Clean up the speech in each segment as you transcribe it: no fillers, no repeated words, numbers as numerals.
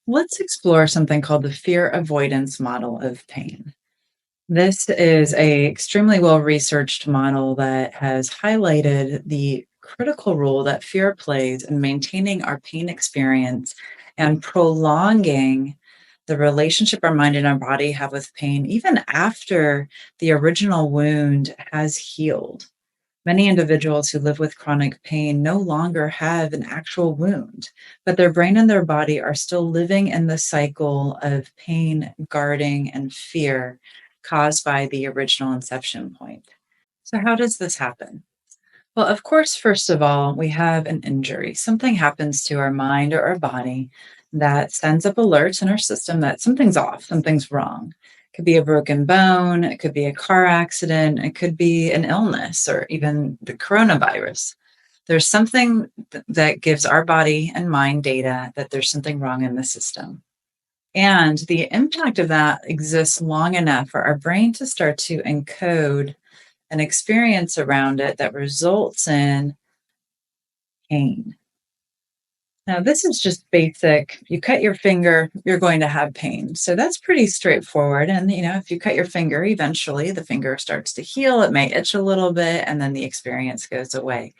Let's explore something called the fear avoidance model of pain. This is a extremely well-researched model that has highlighted the critical role that fear plays in maintaining our pain experience and prolonging the relationship our mind and our body have with pain, even after the original wound has healed. Many individuals who live with chronic pain no longer have an actual wound, but their brain and their body are still living in the cycle of pain, guarding, and fear caused by the original inception point. So, how does this happen? Well, of course, first of all, we have an injury. Something happens to our mind or our body that sends up alerts in our system that something's off, something's wrong. It could be a broken bone, it could be a car accident, it could be an illness, or even the coronavirus. There's something that gives our body and mind data that there's something wrong in the system. And the impact of that exists long enough for our brain to start to encode an experience around it that results in pain. Now, this is just basic. You cut your finger, you're going to have pain. So that's pretty straightforward. And, if you cut your finger, eventually the finger starts to heal. It may itch a little bit, and then the experience goes away.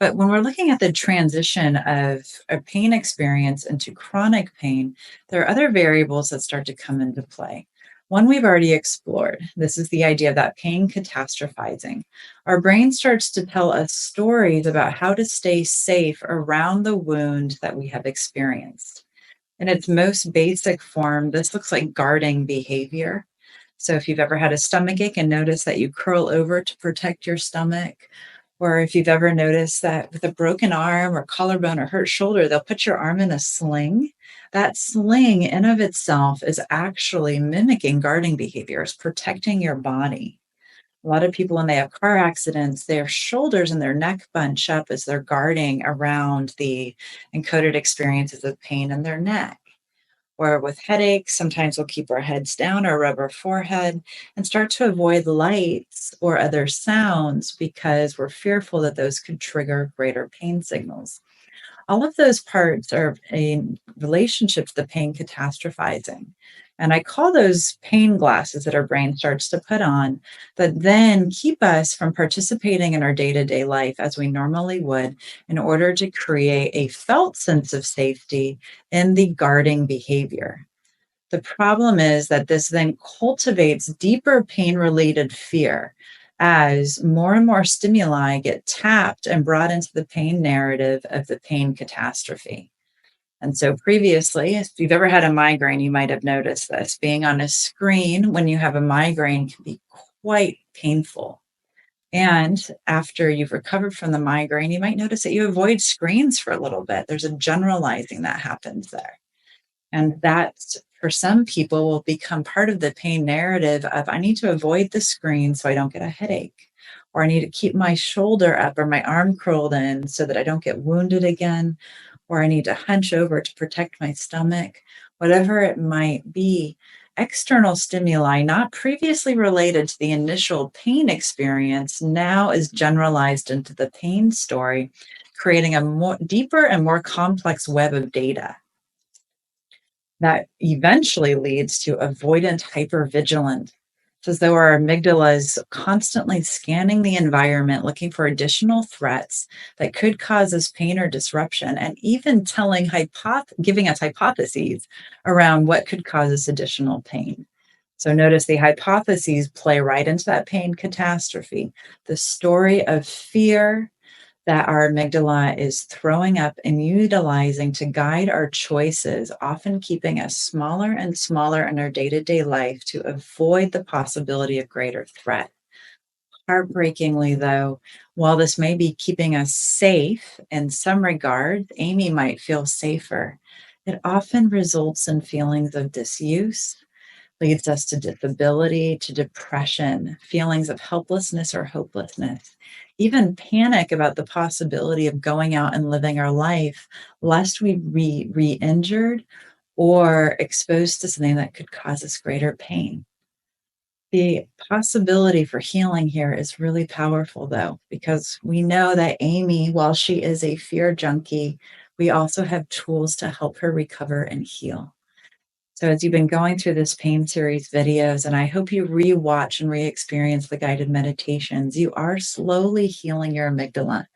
But when we're looking at the transition of a pain experience into chronic pain, there are other variables that start to come into play. One we've already explored. This is the idea of that pain catastrophizing. Our brain starts to tell us stories about how to stay safe around the wound that we have experienced. In its most basic form, this looks like guarding behavior. So if you've ever had a stomach ache and noticed that you curl over to protect your stomach, or if you've ever noticed that with a broken arm or collarbone or hurt shoulder, they'll put your arm in a sling. That sling in of itself is actually mimicking guarding behaviors, protecting your body. A lot of people, when they have car accidents, their shoulders and their neck bunch up as they're guarding around the encoded experiences of pain in their neck. Or with headaches, sometimes we'll keep our heads down or rub our forehead and start to avoid lights or other sounds because we're fearful that those could trigger greater pain signals. All of those parts are in relationship to the pain catastrophizing. And I call those pain glasses that our brain starts to put on that then keep us from participating in our day to day life as we normally would in order to create a felt sense of safety in the guarding behavior. The problem is that this then cultivates deeper pain related fear as more and more stimuli get tapped and brought into the pain narrative of the pain catastrophe. And so, previously, if you've ever had a migraine, you might have noticed this. Being on a screen when you have a migraine can be quite painful. And after you've recovered from the migraine, you might notice that you avoid screens for a little bit. There's a generalizing that happens there. And that, for some people, will become part of the pain narrative of I need to avoid the screen so I don't get a headache, or I need to keep my shoulder up or my arm curled in so that I don't get wounded again, or I need to hunch over to protect my stomach, whatever it might be. External stimuli, not previously related to the initial pain experience, now is generalized into the pain story, creating a more deeper and more complex web of data that eventually leads to avoidant hypervigilance. It's as though our amygdala is constantly scanning the environment, looking for additional threats that could cause us pain or disruption, and even giving us hypotheses around what could cause us additional pain. So notice the hypotheses play right into that pain catastrophe. The story of fear that our amygdala is throwing up and utilizing to guide our choices, often keeping us smaller and smaller in our day to day life to avoid the possibility of greater threat. Heartbreakingly, though, while this may be keeping us safe in some regards, Amy might feel safer. It often results in feelings of disuse, leads us to disability, to depression, feelings of helplessness or hopelessness, even panic about the possibility of going out and living our life, lest we be re injured or exposed to something that could cause us greater pain. The possibility for healing here is really powerful, though, because we know that Amy, while she is a fear junkie, we also have tools to help her recover and heal. So, as you've been going through this pain series videos, and I hope you re-watch and re-experience the guided meditations, you are slowly healing your amygdala.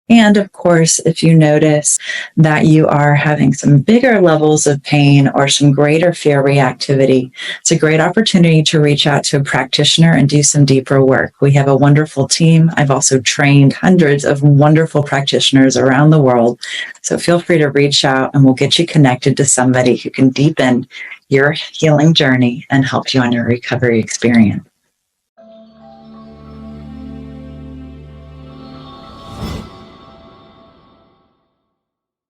And of course, if you notice that you are having some bigger levels of pain or some greater fear reactivity, it's a great opportunity to reach out to a practitioner and do some deeper work. We have a wonderful team. I've also trained hundreds of wonderful practitioners around the world. So feel free to reach out and we'll get you connected to somebody who can deepen your healing journey and help you on your recovery experience.